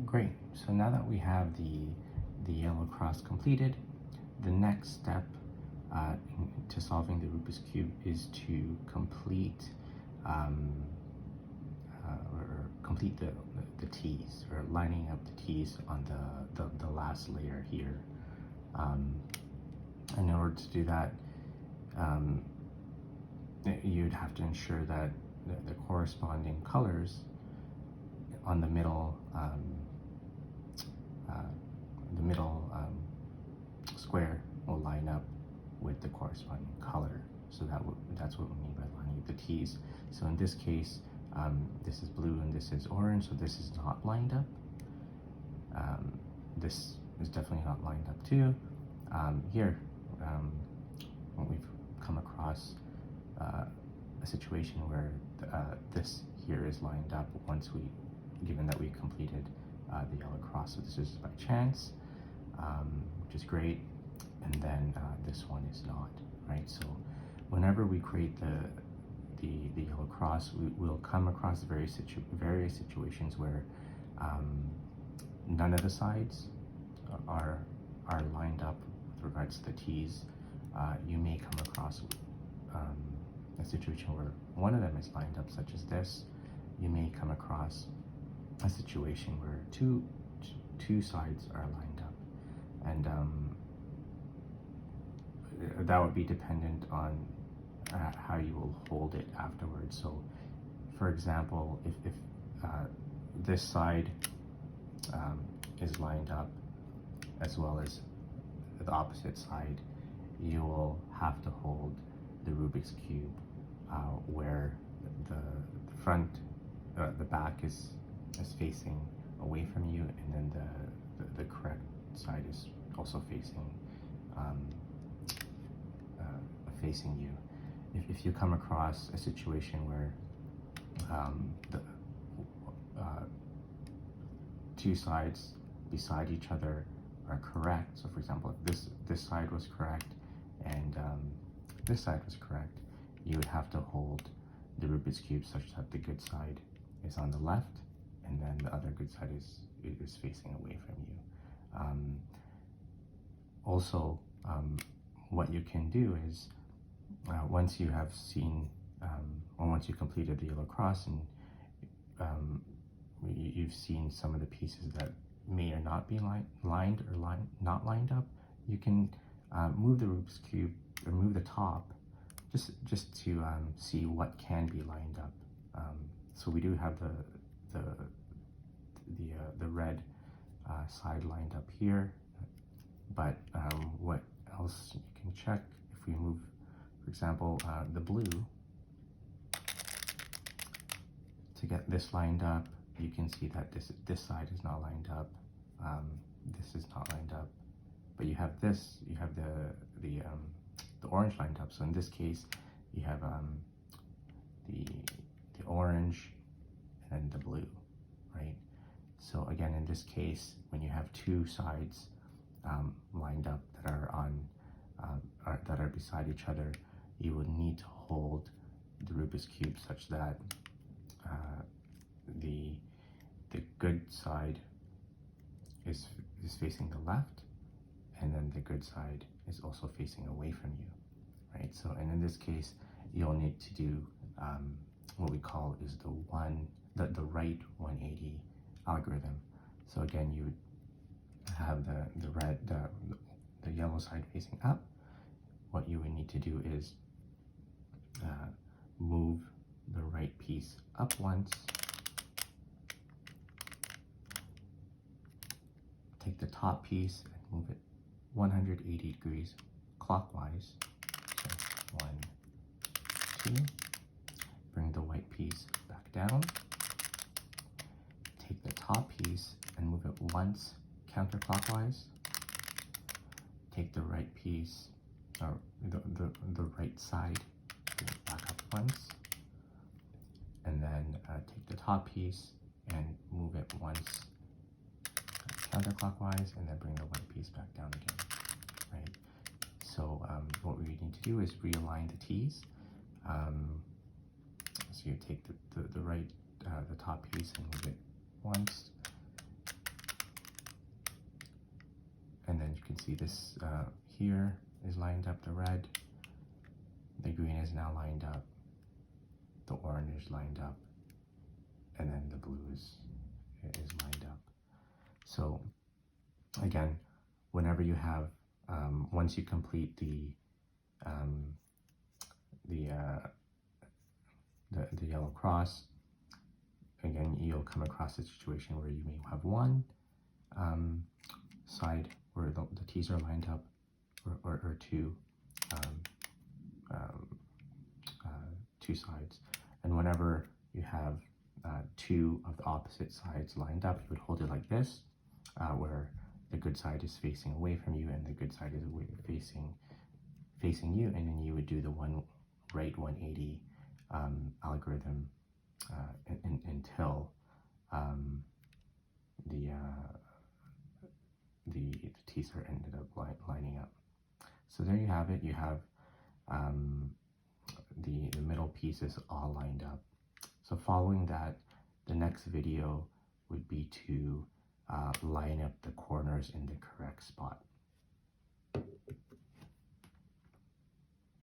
Great. So now that we have the yellow cross completed, the next step to solving the Rubik's Cube is to complete the T's, or lining up the T's on the last layer here. In order to do that, you'd have to ensure that the corresponding colors on the middle square will line up with the corresponding color. So that's what we mean by lining up the T's. So in this case, this is blue and this is orange, so this is not lined up. This is definitely not lined up too. Here, when we've come across a situation where this here is lined up given that we completed the yellow cross. So this is by chance, which is great, and then this one is not, right? So whenever we create the yellow cross, we'll come across various situations where none of the sides are lined up with regards to the T's. You may come across a situation where one of them is lined up, such as this. You may come across a situation where two sides are lined up, and that would be dependent on how you will hold it afterwards. So for example, if this side is lined up as well as the opposite side, you will have to hold the Rubik's Cube where the front, the back is facing away from you, and then the correct side is also facing you. If you come across a situation where the two sides beside each other are correct, so for example, if this side was correct and this side was correct, you would have to hold the Rubik's Cube such that the good side is on the left, and then the other good side is facing away from you. Also, what you can do is, once you have seen, or once you completed the yellow cross and you've seen some of the pieces that may or not be lined or not lined up, you can move the Rubik's Cube, or move the top, just to see what can be lined up. So we do have the red side lined up here, but what else you can check, if we move, for example, the blue, to get this lined up, you can see that this side is not lined up, this is not lined up, but you have the orange lined up. So in this case, you have the orange and then the blue, right? So again, in this case, when you have two sides lined up that are beside each other, you would need to hold the Rubik's Cube such that the good side is facing the left, and then the good side is also facing away from you, right? So, and in this case, you'll need to do what we call is the right 180 algorithm. So again, you would have the yellow side facing up. What you would need to do is move the right piece up once, take the top piece and move it 180 degrees clockwise. So 1, 2, bring the white piece back down, take the top piece and move it once counterclockwise, take the right piece, or the right side, bring it back up once, and then take the top piece and move it once counterclockwise, and then bring the white piece back down again, right? So what we need to do is realign the T's. So you take the right, the top piece and move it once, see this here is lined up, the red, the green is now lined up, the orange is lined up, and then the blue is lined up. So again, whenever you have, once you complete the yellow cross, again, you'll come across a situation where you may have one side where the T's are lined up, or two two sides. And whenever you have two of the opposite sides lined up, you would hold it like this, where the good side is facing away from you and the good side is facing you, and then you would do the right 180 algorithm until the teeth are ended up lining up. So there you have it. You have the middle pieces all lined up. So following that, the next video would be to line up the corners in the correct spot.